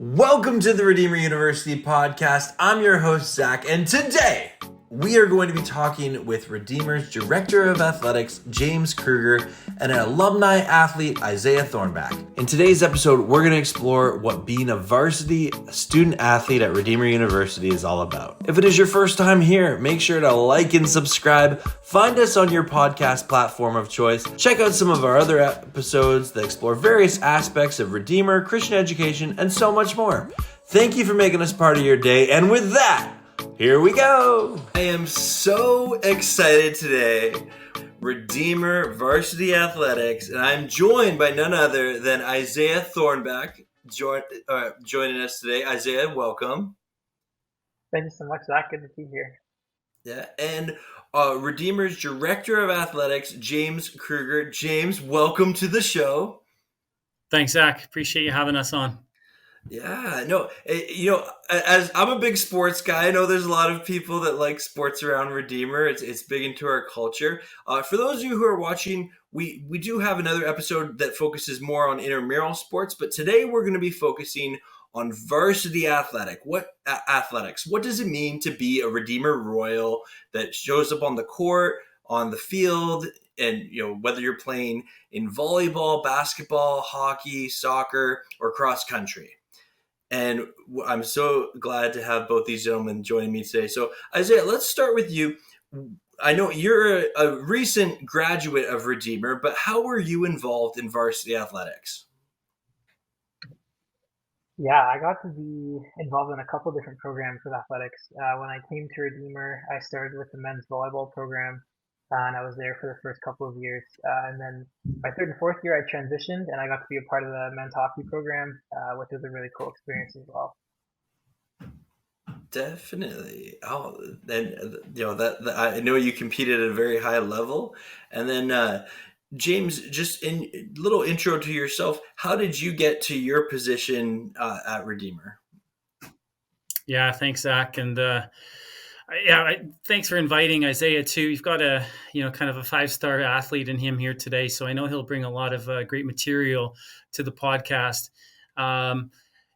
Welcome to the Redeemer University podcast. I'm your host, Zach, and today we are going to be talking with Redeemer's Director of Athletics, James Kryger, and an alumni athlete, Isaiah Thornback. In today's episode, we're going to explore what being a varsity student athlete at Redeemer University is all about. If it is your first time here, make sure to like and subscribe. Find us on your podcast platform of choice. Check out some of our other episodes that explore various aspects of Redeemer, Christian education, and so much more. Thank you for making us part of your day, and with that, here we go. I am so excited today. Redeemer Varsity Athletics, and I'm joined by none other than Isaiah Thornback joining us today. Isaiah, welcome. Thank you so much, Zach. Good to be here. Yeah, and Redeemer's Director of Athletics, James Kryger. James, welcome to the show. Thanks, Zach. Appreciate you having us on. Yeah, no, as I'm a big sports guy, I know there's a lot of people that like sports around Redeemer. It's big into our culture. For those of you who are watching, we do have another episode that focuses more on intramural sports, but today we're going to be focusing on varsity athletics. What does it mean to be a Redeemer Royal that shows up on the court, on the field, and whether you're playing in volleyball, basketball, hockey, soccer, or cross country? And I'm so glad to have both these gentlemen joining me today. So, Isaiah, let's start with you. I know you're a recent graduate of Redeemer, but how were you involved in varsity athletics? Yeah, I got to be involved in a couple different programs with athletics. When I came to Redeemer, I started with the men's volleyball program, and I was there for the first couple of years. And then my third and fourth year, I transitioned, and I got to be a part of the men's hockey program, which was a really cool experience as well. Definitely. Oh, then that I know you competed at a very high level, and then James, just in little intro to yourself, how did you get to your position at Redeemer? Yeah, thanks, Zach, and thanks for inviting Isaiah too. You've got a kind of a 5-star athlete in him here today, so I know he'll bring a lot of great material to the podcast. And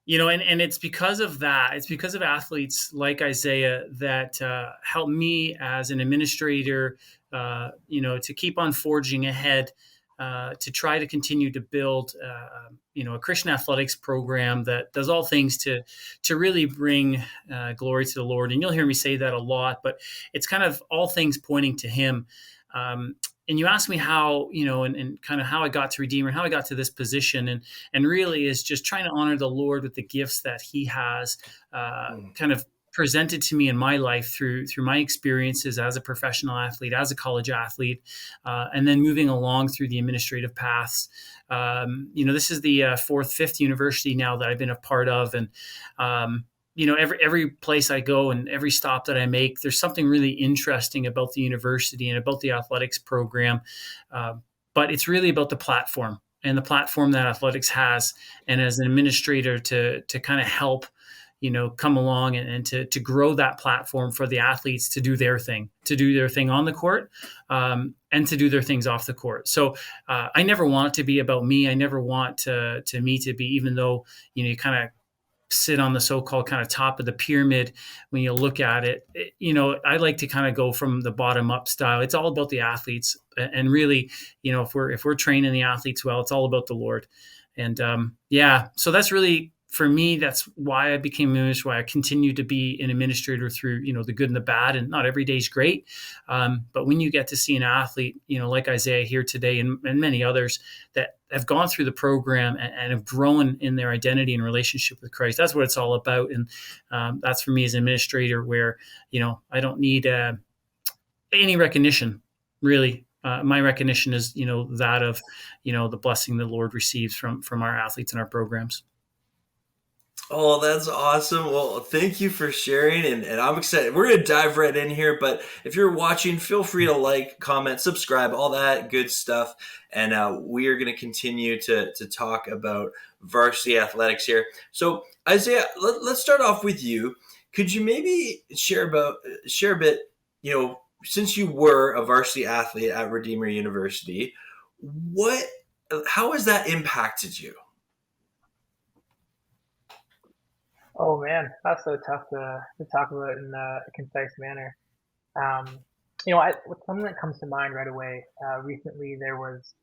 it's because of that. It's because of athletes like Isaiah that help me as an administrator, to keep on forging ahead, to try to continue to build, a Christian athletics program that does all things to really bring glory to the Lord. And you'll hear me say that a lot, but it's kind of all things pointing to Him. And you asked me how, and kind of how I got to Redeemer and how I got to this position, and really is just trying to honor the Lord with the gifts that He has kind of presented to me in my life through my experiences as a professional athlete, as a college athlete, and then moving along through the administrative paths. This is the fifth university now that I've been a part of, and every place I go and every stop that I make, there's something really interesting about the university and about the athletics program. But it's really about the platform and the platform that athletics has. And as an administrator to kind of help, come along and to grow that platform for the athletes to do their thing on the court, and to do their things off the court. So I never want it to be about me. I never want me to be, even though, you kind of sit on the so-called kind of top of the pyramid when you look at it. I like to kind of go from the bottom up style. It's all about the athletes, and really, if we're training the athletes well, it's all about the Lord. And so that's really, for me, that's why I became an administrator, why I continue to be an administrator through, the good and the bad. And not every day is great. But when you get to see an athlete, like Isaiah here today and many others that have gone through the program and have grown in their identity and relationship with Christ, that's what it's all about. And that's for me as an administrator where, I don't need any recognition, really. My recognition is, that of, the blessing the Lord receives from our athletes and our programs. Oh, that's awesome. Well, thank you for sharing, and I'm excited. We're going to dive right in here, but if you're watching, feel free to like, comment, subscribe, all that good stuff, and we are going to continue to talk about varsity athletics here. So, Isaiah, let's start off with you. Could you maybe share a bit, since you were a varsity athlete at Redeemer University, how has that impacted you? Oh man, that's so tough to talk about in a concise manner. Um, something that comes to mind right away. Recently, there was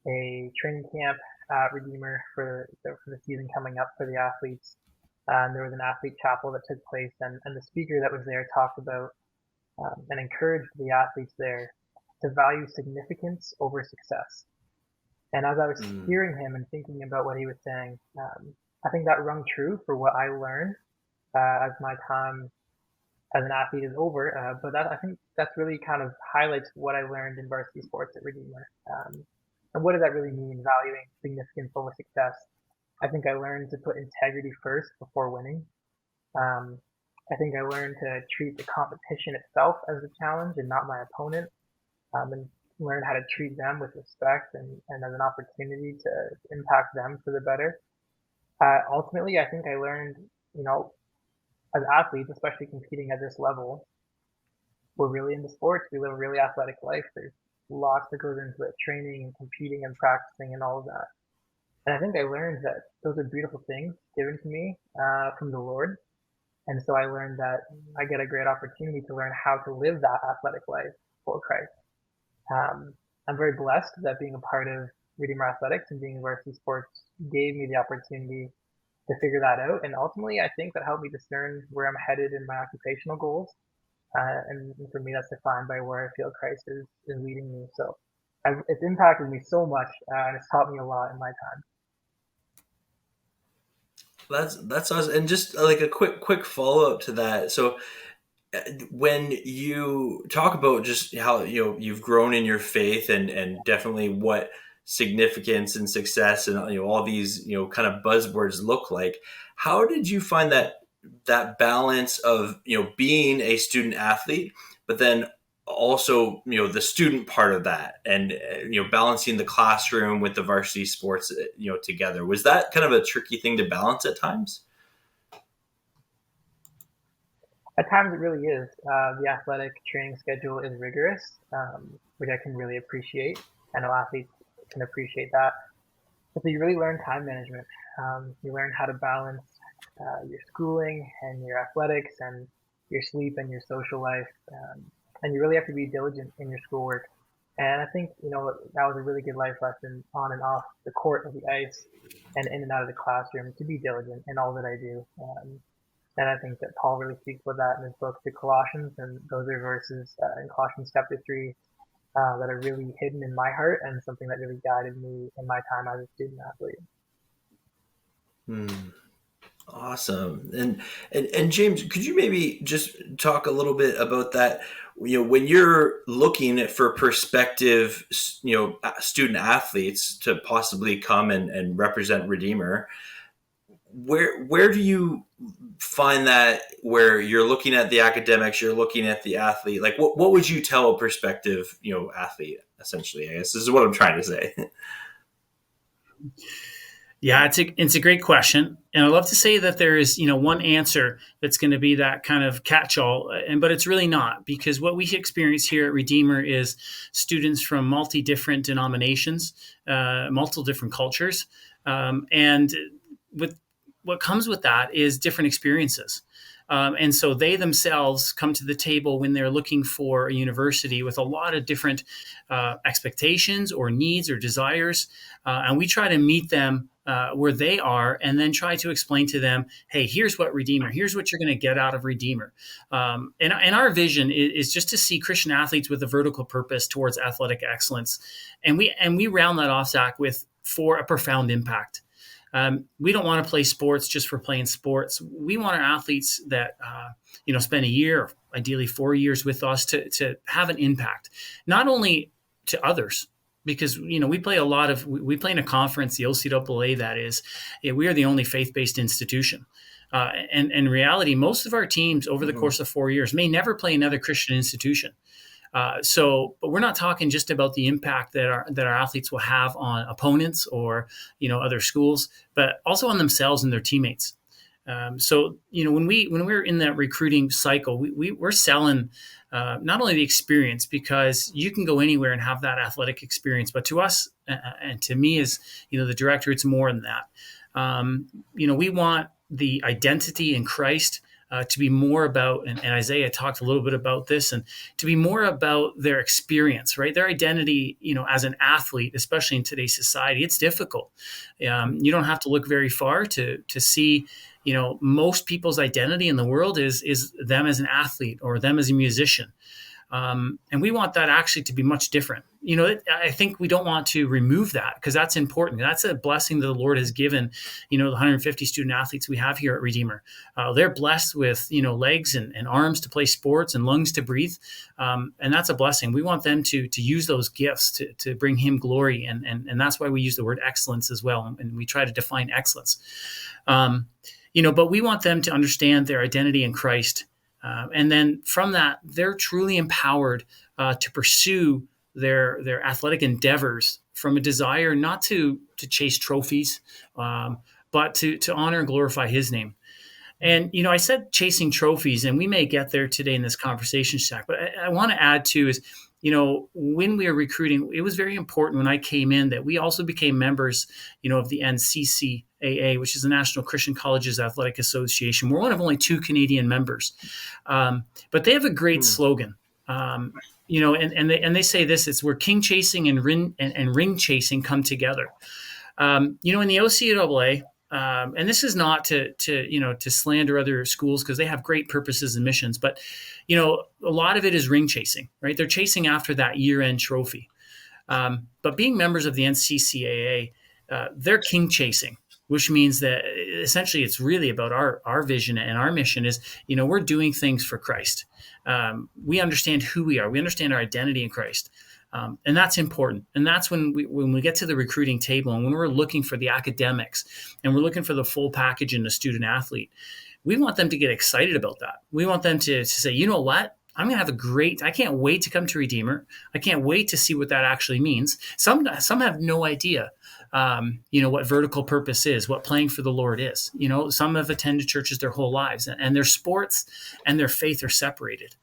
a training camp at Redeemer for the season coming up for the athletes. And there was an athlete chapel that took place, and the speaker that was there talked about and encouraged the athletes there to value significance over success. And as I was Mm. hearing him and thinking about what he was saying, I think that rung true for what I learned as my time as an athlete is over. I think that's really kind of highlights what I learned in varsity sports at Redeemer. And what does that really mean, valuing significance over success? I think I learned to put integrity first before winning. Um, I think I learned to treat the competition itself as a challenge and not my opponent, and learn how to treat them with respect and as an opportunity to impact them for the better. Ultimately, I think I learned, you know, as athletes, especially competing at this level, we're really into sports. We live a really athletic life. There's lots that goes into it, training and competing and practicing and all of that. And I think I learned that those are beautiful things given to me from the Lord. And so I learned that I get a great opportunity to learn how to live that athletic life for Christ. I'm very blessed that being a part of Redeemer Athletics and being in varsity sports gave me the opportunity to figure that out. And ultimately, I think that helped me discern where I'm headed in my occupational goals. And for me, that's defined by where I feel Christ is leading me. So it's impacted me so much, and it's taught me a lot in my time. That's awesome. And just like a quick follow up to that. So when you talk about just how you've grown in your faith and definitely what significance and success and all these kind of buzzwords look like, how did you find that balance of being a student athlete, but then also the student part of that, and balancing the classroom with the varsity sports together? Was that kind of a tricky thing to balance at times? At times, it really is. The athletic training schedule is rigorous, which I can really appreciate. I know athletes can appreciate that. But so you really learn time management. You learn how to balance your schooling and your athletics and your sleep and your social life. And you really have to be diligent in your schoolwork. And I think, that was a really good life lesson on and off the court of the ice and in and out of the classroom to be diligent in all that I do. And I think that Paul really speaks about that in his book, The Colossians, and those are verses in Colossians chapter 3 that are really hidden in my heart and something that really guided me in my time as a student athlete. Awesome. And James, could you maybe just talk a little bit about that? When you're looking for prospective, student athletes to possibly come and represent Redeemer, where do you find that, where you're looking at the academics, you're looking at the athlete? Like what would you tell a prospective, athlete, essentially? I guess this is what I'm trying to say. Yeah, it's a great question, and I love to say that there is one answer that's going to be that kind of catch-all, but it's really not, because what we experience here at Redeemer is students from multi different denominations, multiple different cultures, and with what comes with that is different experiences. And so they themselves come to the table when they're looking for a university with a lot of different expectations or needs or desires. And we try to meet them where they are, and then try to explain to them, hey, here's what you're going to get out of Redeemer. And our vision is just to see Christian athletes with a vertical purpose towards athletic excellence. And we round that off, Zach, for a profound impact. We don't want to play sports just for playing sports. We want our athletes that spend a year, ideally 4 years with us to have an impact, not only to others, because we play in a conference, the OCAA, that is, we are the only faith-based institution. And in reality, most of our teams over the course of 4 years may never play another Christian institution. But we're not talking just about the impact that our athletes will have on opponents or other schools, but also on themselves and their teammates. When we're in that recruiting cycle, we're selling not only the experience, because you can go anywhere and have that athletic experience, but to us and to me as the director, it's more than that. We want the identity in Christ, to be more about, and Isaiah talked a little bit about this, and to be more about their experience, right? Their identity, as an athlete, especially in today's society, it's difficult. You don't have to look very far to see, most people's identity in the world is them as an athlete or them as a musician. And we want that actually to be much different. I think we don't want to remove that, because that's important. That's a blessing that the Lord has given, the 150 student athletes we have here at Redeemer. They're blessed with, legs and arms to play sports and lungs to breathe. And that's a blessing. We want them to use those gifts to bring Him glory. And that's why we use the word excellence as well. And we try to define excellence. But we want them to understand their identity in Christ. And then from that, they're truly empowered to pursue their athletic endeavors from a desire not to chase trophies, but to honor and glorify His name. And, I said chasing trophies, and we may get there today in this conversation, Shaq, but I want to add too is, when we were recruiting, it was very important when I came in that we also became members, of the NCCAA, which is the National Christian Colleges Athletic Association. We're one of only 2 Canadian members, but they have a great slogan, and they say this: it's where king chasing and ring chasing come together. In the OCAA. And this is not to slander other schools, because they have great purposes and missions, but a lot of it is ring chasing, right? They're chasing after that year-end trophy. But being members of the NCCAA, they're king chasing, which means that essentially it's really about our vision, and our mission is, we're doing things for Christ. We understand who we are. We understand our identity in Christ. And that's important. And that's when we get to the recruiting table, and when we're looking for the academics and we're looking for the full package in a student athlete, we want them to get excited about that. We want them to say, you know what? I'm going to have I can't wait to come to Redeemer. I can't wait to see what that actually means. Some have no idea, what vertical purpose is, what playing for the Lord is. Some have attended churches their whole lives, and their sports and their faith are separated.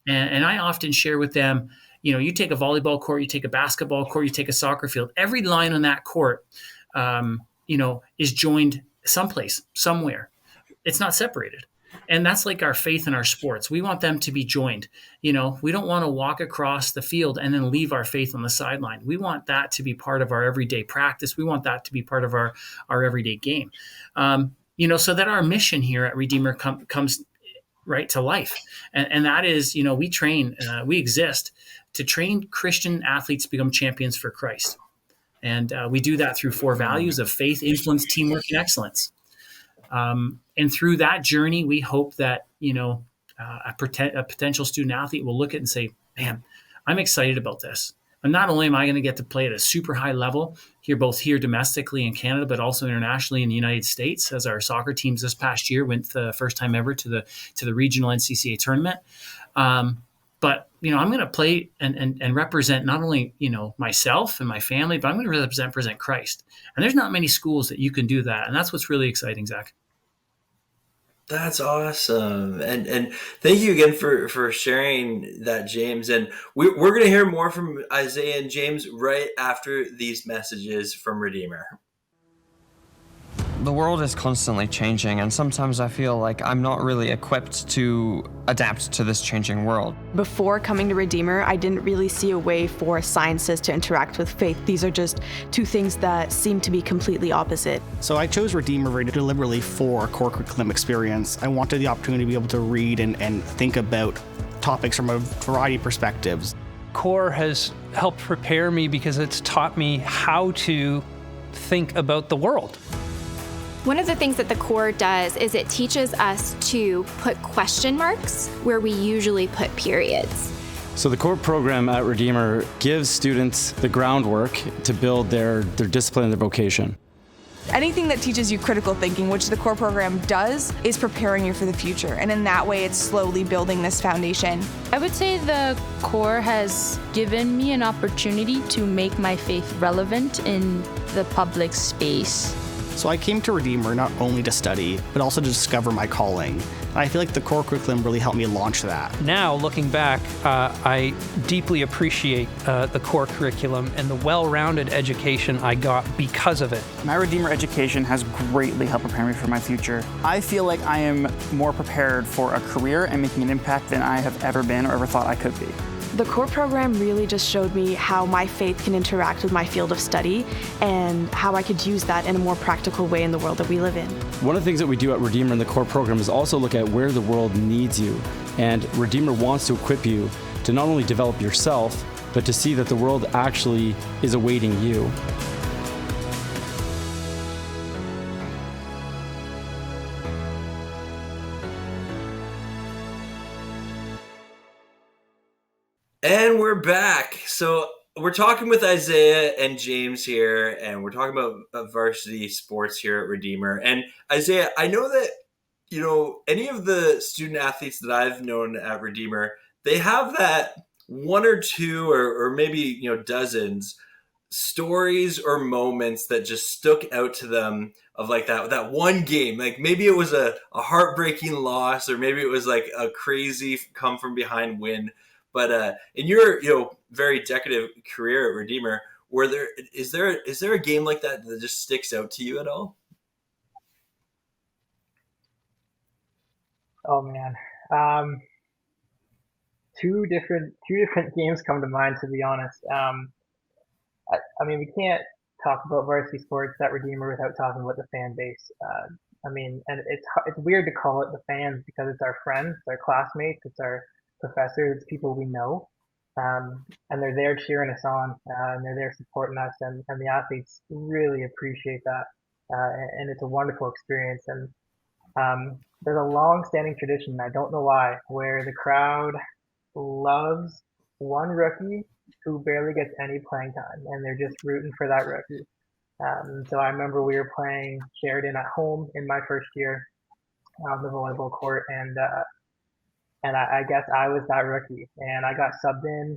And I often share with them, you take a volleyball court, you take a basketball court, you take a soccer field. Every line on that court, is joined someplace, somewhere. It's not separated. And that's like our faith and our sports. We want them to be joined. We don't want to walk across the field and then leave our faith on the sideline. We want that to be part of our everyday practice. We want that to be part of our everyday game. So that our mission here at Redeemer comes right to life. And that is, we train, we exist to train Christian athletes to become champions for Christ. And we do that through 4 values of faith, influence, teamwork, and excellence. And through that journey, we hope that, a potential student athlete will look at it and say, man, I'm excited about this. And not only am I going to get to play at a super high level both here domestically in Canada, but also internationally in the United States, as our soccer teams this past year went the first time ever to the regional NCCA tournament. But, I'm going to play and represent not only, myself and my family, but I'm going to represent Christ. And there's not many schools that you can do that. And that's what's really exciting, Zach. That's awesome. And thank you again for sharing that, James. And we're going to hear more from Isaiah and James right after these messages from Redeemer. The world is constantly changing, and sometimes I feel like I'm not really equipped to adapt to this changing world. Before coming to Redeemer, I didn't really see a way for sciences to interact with faith. These are just 2 things that seem to be completely opposite. So I chose Redeemer very deliberately for a core curriculum experience. I wanted the opportunity to be able to read and think about topics from a variety of perspectives. Core has helped prepare me because it's taught me how to think about the world. One of the things that the core does is it teaches us to put question marks where we usually put periods. So the core program at Redeemer gives students the groundwork to build their discipline and their vocation. Anything that teaches you critical thinking, which the core program does, is preparing you for the future. And in that way, it's slowly building this foundation. I would say the core has given me an opportunity to make my faith relevant in the public space. So I came to Redeemer not only to study, but also to discover my calling. And I feel like the core curriculum really helped me launch that. Now, looking back, I deeply appreciate the core curriculum and the well-rounded education I got because of it. My Redeemer education has greatly helped prepare me for my future. I feel like I am more prepared for a career and making an impact than I have ever been or ever thought I could be. The core program really just showed me how my faith can interact with my field of study and how I could use that in a more practical way in the world that we live in. One of the things that we do at Redeemer in the core program is also look at where the world needs you. And Redeemer wants to equip you to not only develop yourself, but to see that the world actually is awaiting you. And we're back. So we're talking with Isaiah and James here, and we're talking about varsity sports here at Redeemer. And Isaiah, I know that, any of the student athletes that I've known at Redeemer, they have that one or two or maybe, dozens stories or moments that just stuck out to them of like that one game. Like maybe it was a heartbreaking loss, or maybe it was like a crazy come from behind win. But in your very decorative career at Redeemer, is there a game like that just sticks out to you at all? Oh man, two different games come to mind, to be honest. I mean, we can't talk about varsity sports at Redeemer without talking about the fan base. And it's weird to call it the fans because it's our friends, it's our classmates, it's our professors, it's people we know, and they're there cheering us on, and they're there supporting us, and the athletes really appreciate that, and it's a wonderful experience. And there's a long-standing tradition, I don't know why, where the crowd loves one rookie who barely gets any playing time, and they're just rooting for that rookie. So I remember we were playing Sheridan at home in my first year on the volleyball court, and I guess I was that rookie, and I got subbed in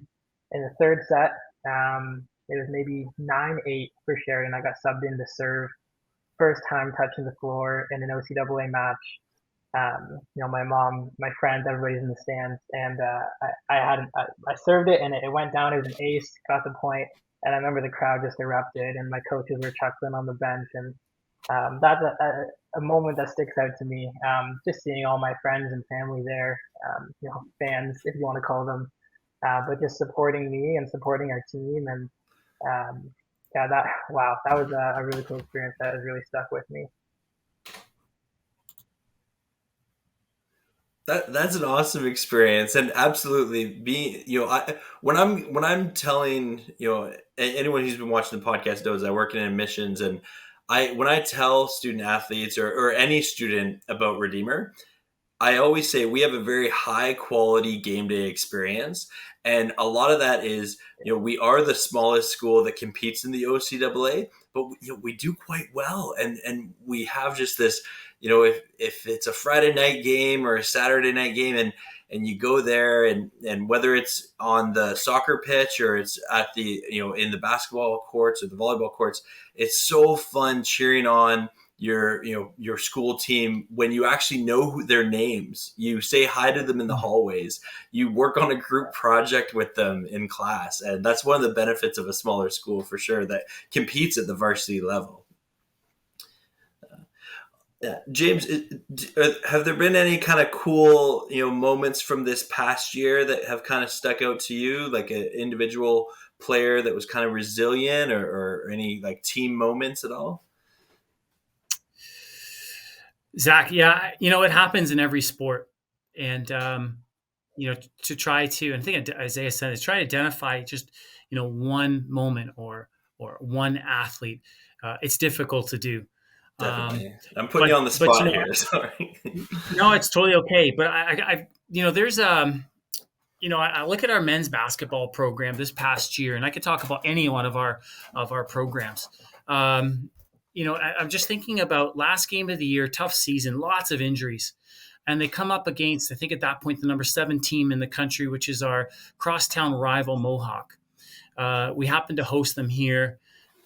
the third set. It was maybe 9-8 for Sheridan. I got subbed in to serve, first time touching the floor in an OCAA match. My mom, my friends, everybody's in the stands, and I served it, and it went down. It was an ace, got the point, and I remember the crowd just erupted, and my coaches were chuckling on the bench, and that's a moment that sticks out to me. Just seeing all my friends and family there, fans, if you want to call them, but just supporting me and supporting our team, and that was a really cool experience that has really stuck with me. That's an awesome experience, and absolutely being, when I'm telling, anyone who's been watching the podcast knows I work in admissions, and when I tell student athletes or any student about Redeemer, I always say we have a very high quality game day experience. And a lot of that is, we are the smallest school that competes in the OCAA, but we do quite well. And we have just this, if it's a Friday night game or a Saturday night game, and you go there, and whether it's on the soccer pitch or it's at the, in the basketball courts or the volleyball courts, it's so fun cheering on your school team when you actually know their names. You say hi to them in the hallways. You work on a group project with them in class. And that's one of the benefits of a smaller school for sure that competes at the varsity level. James, have there been any kind of cool, moments from this past year that have kind of stuck out to you, like an individual player that was kind of resilient, or any like team moments at all? Zach, yeah, it happens in every sport. And, to try to, and I think Isaiah said, is try to identify just, one moment or one athlete. It's difficult to do. Definitely. I'm putting you on the spot here. Sorry. No, it's totally okay. But there's I look at our men's basketball program this past year, and I could talk about any one of our programs. I'm just thinking about last game of the year, tough season, lots of injuries. And they come up against, I think at that point, the number 7 team in the country, which is our crosstown rival Mohawk. We happened to host them here.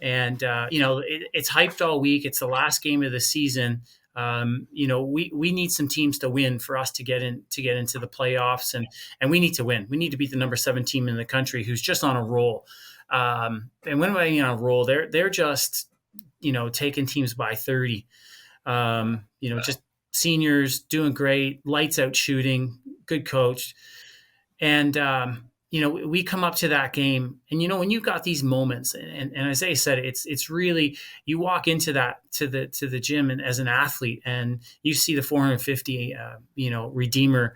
And it's hyped all week. It's the last game of the season. We need some teams to win for us to get into the playoffs, and we need to win. We need to beat the number 7 team in the country, who's just on a roll. And when I mean on a roll, they're just taking teams by 30. Just seniors doing great, lights out shooting, good coach. And we come up to that game, and when you've got these moments, and Isaiah said it's really, you walk into the gym and as an athlete, and you see the 450 Redeemer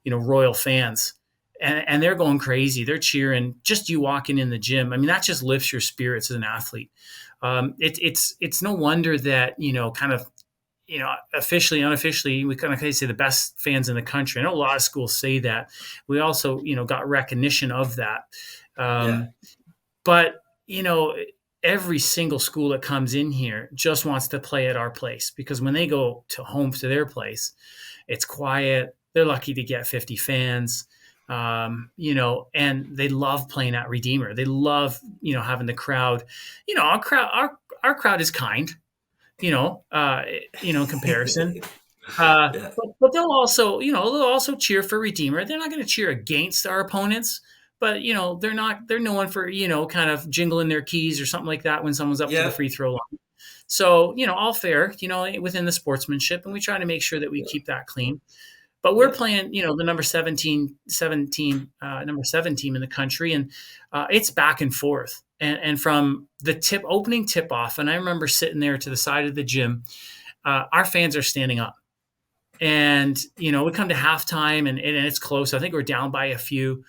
Royal fans, and they're going crazy, they're cheering, just you walking in the gym. I mean, that just lifts your spirits as an athlete. It's no wonder that officially, unofficially, we kind of say the best fans in the country. I know a lot of schools say that. We also, got recognition of that. But, every single school that comes in here just wants to play at our place, because when they go to their place, it's quiet. They're lucky to get 50 fans, and they love playing at Redeemer. They love, having the crowd. Our crowd is kind. In comparison. But they'll also cheer for Redeemer. They're not going to cheer against our opponents, but they're known for kind of jingling their keys or something like that when someone's up to the free throw line. So all fair, within the sportsmanship, and we try to make sure that we keep that clean. But we're playing, the number 7 team in the country, and it's back and forth. And from the opening tip off, and I remember sitting there to the side of the gym, our fans are standing up. And, we come to halftime, and it's close. I think we're down by a few.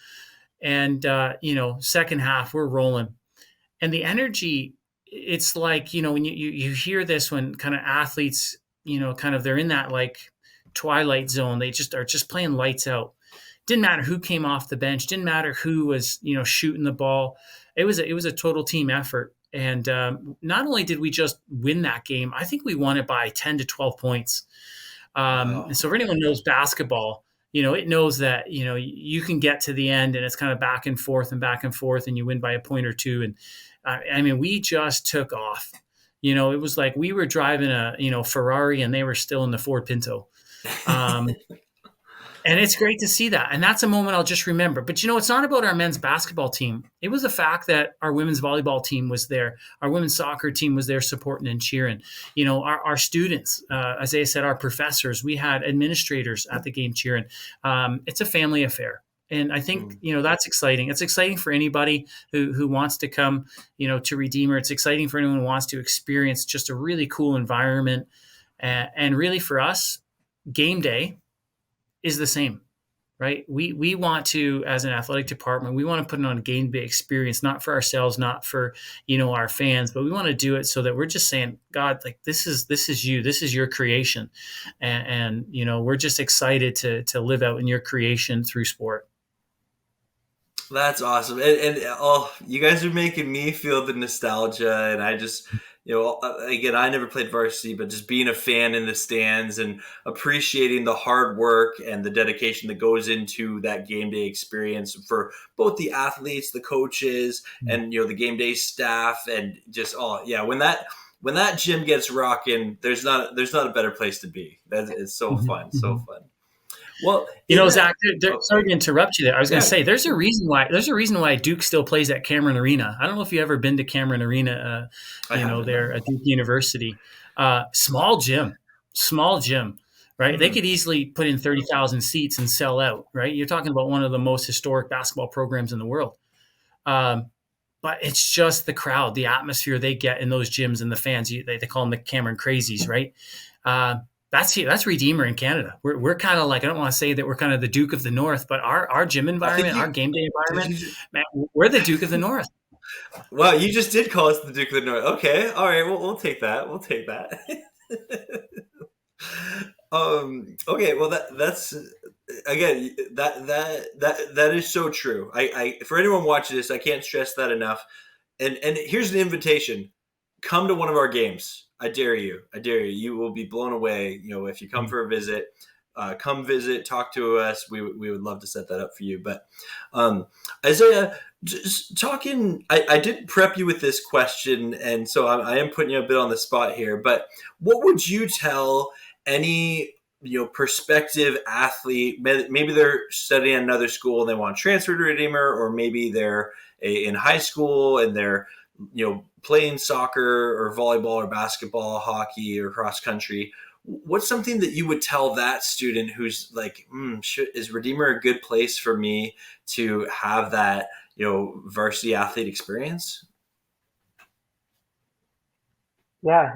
And, second half, we're rolling. And the energy, it's like, when you hear this, when kind of athletes, they're in that like twilight zone, they are just playing lights out. Didn't matter who came off the bench. Didn't matter who was, shooting the ball. It was a total team effort. And not only did we just win that game, I think we won it by 10 to 12 points. And so if anyone knows basketball, it knows that, you can get to the end and it's kind of back and forth, and you win by a point or two. And we just took off. It was like we were driving a, Ferrari, and they were still in the Ford Pinto. And it's great to see that. And that's a moment I'll just remember. But, it's not about our men's basketball team. It was the fact that our women's volleyball team was there. Our women's soccer team was there supporting and cheering. Our students, Isaiah said, our professors, we had administrators at the game cheering. It's a family affair. And I think, that's exciting. It's exciting for anybody who wants to come, to Redeemer. It's exciting for anyone who wants to experience just a really cool environment. And really for us, game day is the same, right? We want to, as an athletic department, we want to put on a game day experience, not for ourselves, not for, our fans, but we want to do it so that we're just saying, God, like, this is you, this is your creation. And we're just excited to live out in your creation through sport. That's awesome. And you guys are making me feel the nostalgia. And I just, again, I never played varsity, but just being a fan in the stands and appreciating the hard work and the dedication that goes into that game day experience for both the athletes, the coaches, and, the game day staff, and just, when that gym gets rocking, there's not a better place to be. It's so fun. So fun. Well, Zach, sorry to interrupt you there. I was going to say, there's a reason why Duke still plays at Cameron Arena. I don't know if you've ever been to Cameron Arena, there at Duke University. Small gym, right? Mm-hmm. They could easily put in 30,000 seats and sell out, right? You're talking about one of the most historic basketball programs in the world. But it's just the crowd, the atmosphere they get in those gyms, and the fans. They call them the Cameron Crazies, right? That's Redeemer in Canada. We're kind of like, I don't want to say that we're kind of the Duke of the North, but our gym environment, our game day environment, man, we're the Duke of the North. Wow, you just did call us the Duke of the North. Okay, all right, we'll take that. We'll take that. Okay, well that's again that is so true. I for anyone watching this, I can't stress that enough. And here's an invitation: come to one of our games. I dare you. You will be blown away. If you come for a visit, come visit, talk to us, we would love to set that up for you. But Isaiah, just talking, I did prep you with this question, and so I am putting you a bit on the spot here. But what would you tell any prospective athlete? Maybe they're studying at another school and they want to transfer to Redeemer, or maybe they're in high school and they're playing soccer or volleyball or basketball, hockey or cross country. What's something that you would tell that student who's like, is Redeemer a good place for me to have that varsity athlete experience? Yeah,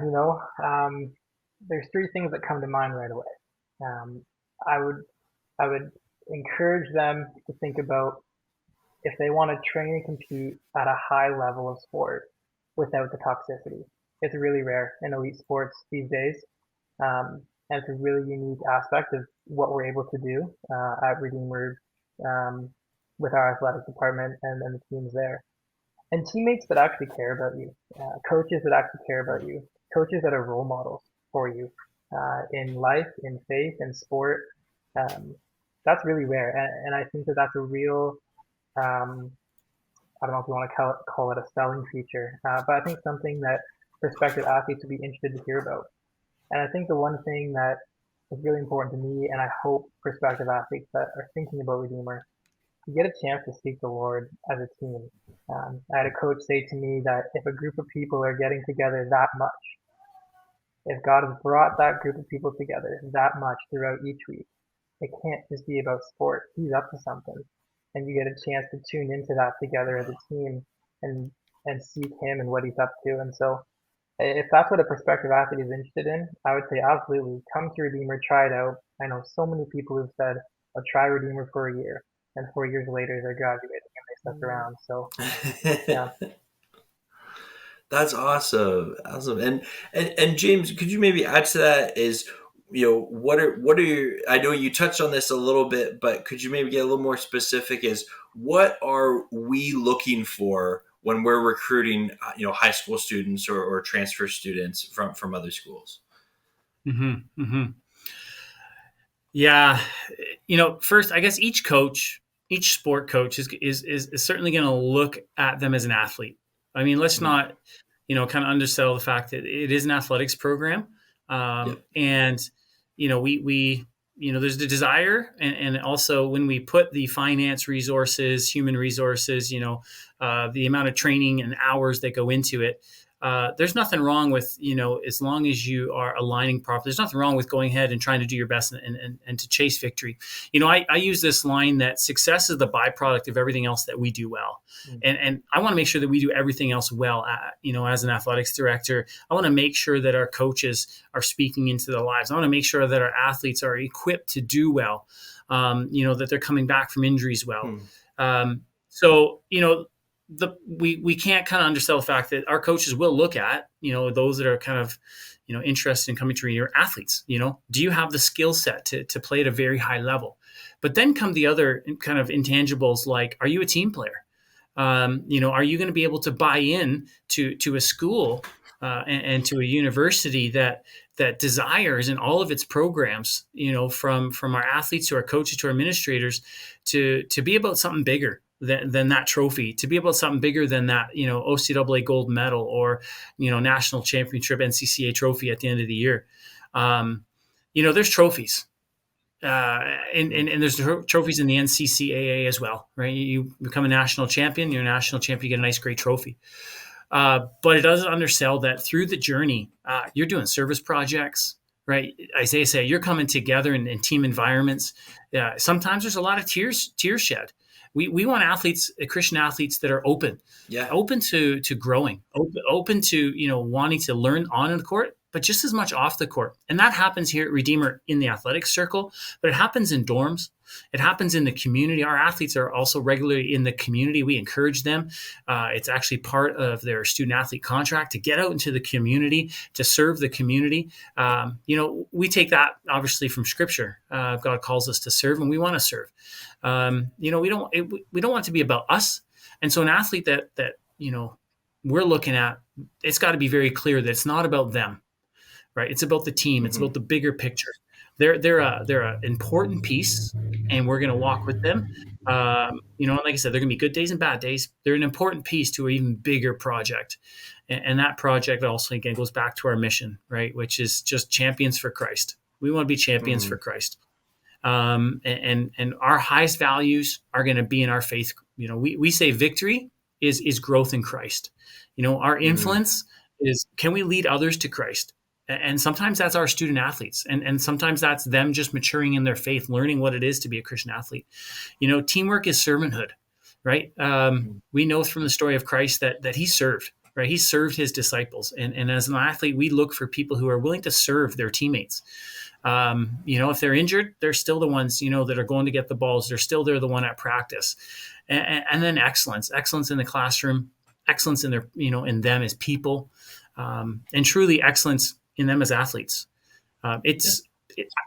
there's three things that come to mind right away. I would encourage them to think about if they want to train and compete at a high level of sport without the toxicity. It's really rare in elite sports these days, and it's a really unique aspect of what we're able to do at Redeemer with our athletic department and the teams there. And teammates that actually care about you, coaches that actually care about you, coaches that are role models for you in life, in faith, in sport. That's really rare, and I think that that's a real I don't know if you want to call it a selling feature, but I think something that prospective athletes would be interested to hear about. And I think the one thing that is really important to me, and I hope prospective athletes that are thinking about Redeemer, you get a chance to seek the Lord as a team. I had a coach say to me that if a group of people are getting together that much, if God has brought that group of people together that much throughout each week, it can't just be about sport. He's up to something. And you get a chance to tune into that together as a team and seek him and what he's up to. And so if that's what a prospective athlete is interested in, I would say absolutely come to Redeemer, try it out. I know so many people who've said, I'll try Redeemer for a year, and 4 years later they're graduating and they stuck around. So yeah. That's awesome. And James, could you maybe add to that is, what are your, I know you touched on this a little bit, but could you maybe get a little more specific is what are we looking for when we're recruiting, high school students or transfer students from other schools? Mm-hmm. Mm-hmm. Yeah. First, I guess each sport coach is certainly going to look at them as an athlete. I mean, let's not, kind of undersell the fact that it is an athletics program. And, we there's the desire and also when we put the finance resources, human resources, the amount of training and hours that go into it, there's nothing wrong with, as long as you are aligning properly, there's nothing wrong with going ahead and trying to do your best and to chase victory. I use this line that success is the byproduct of everything else that we do well. Mm-hmm. And I want to make sure that we do everything else well. As an athletics director, I want to make sure that our coaches are speaking into their lives. I want to make sure that our athletes are equipped to do well, that they're coming back from injuries well. We can't kind of undersell the fact that our coaches will look at, those that are kind of, interested in coming to your athletes. Do you have the skill set to play at a very high level? But then come the other kind of intangibles like, are you a team player? Are you going to be able to buy in to a school and to a university that desires in all of its programs, from our athletes to our coaches to our administrators to be about something bigger than that trophy, to be about something bigger than that, OCAA gold medal or, national championship NCCA trophy at the end of the year. There's trophies. And there's trophies in the NCCAA as well, right? You become a national champion, you're a national champion, you get a nice, great trophy. But it doesn't undersell that through the journey, you're doing service projects, right? Isaiah said, you're coming together in team environments. Sometimes there's a lot of tears shed. We want athletes, Christian athletes that are open to growing, open to, wanting to learn on the court, but just as much off the court. And that happens here at Redeemer in the athletics circle, but it happens in dorms. It happens in the community. Our athletes are also regularly in the community. We encourage them. It's actually part of their student athlete contract to get out into the community, to serve the community. We take that obviously from scripture. God calls us to serve and we want to serve. We don't want it to be about us. And so an athlete that we're looking at, it's got to be very clear that it's not about them, right? It's about the team. Mm-hmm. It's about the bigger picture. they're an important piece, and we're going to walk with them. You know, like I said, they're going to be good days and bad days. They're an important piece to an even bigger project. And that project also, again, goes back to our mission, right? Which is just champions for Christ. We want to be champions for Christ. And our highest values are going to be in our faith. You know, we say victory is growth in Christ. You know, our influence is, can we lead others to Christ? And sometimes that's our student athletes. And sometimes that's them just maturing in their faith, learning what it is to be a Christian athlete. You know, teamwork is servanthood, right? We know from the story of Christ that he served, right? He served his disciples. And as an athlete, we look for people who are willing to serve their teammates. You know, if they're injured, they're still the ones, you know, that are going to get the balls. They're the one at practice. And then excellence in the classroom, excellence in their, you know, in them as people, and truly excellence in them as athletes.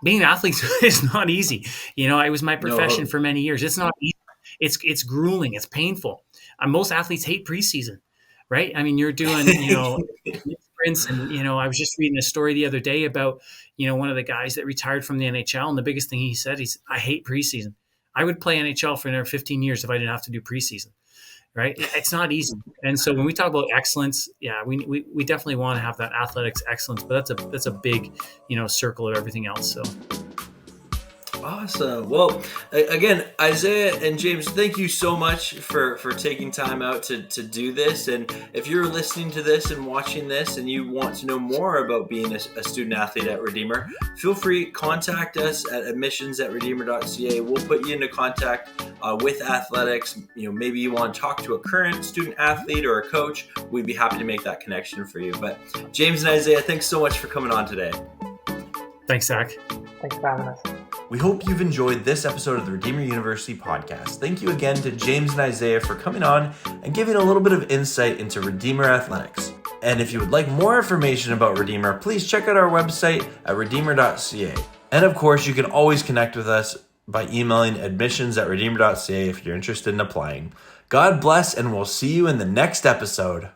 Being an athlete is not easy. You know, it was my profession for many years. It's not easy. It's grueling. It's painful. Most athletes hate preseason, right? I mean, you're doing, you know, sprints, and, you know, I was just reading a story the other day about, you know, one of the guys that retired from the NHL, and the biggest thing he said is, I hate preseason. I would play NHL for another 15 years if I didn't have to do preseason. Right? It's not easy. And so when we talk about excellence, we definitely want to have that athletics excellence, but that's a big, you know, circle of everything else. So. Awesome. Well, again, Isaiah and James, thank you so much for taking time out to do this. And if you're listening to this and watching this and you want to know more about being a student athlete at Redeemer, feel free, contact us at admissions@redeemer.ca. We'll put you into contact with athletics. You know, maybe you want to talk to a current student athlete or a coach. We'd be happy to make that connection for you. But James and Isaiah, thanks so much for coming on today. Thanks, Zach. Thanks for having us. We hope you've enjoyed this episode of the Redeemer University podcast. Thank you again to James and Isaiah for coming on and giving a little bit of insight into Redeemer athletics. And if you would like more information about Redeemer, please check out our website at redeemer.ca. And of course, you can always connect with us by emailing admissions@redeemer.ca if you're interested in applying. God bless, and we'll see you in the next episode.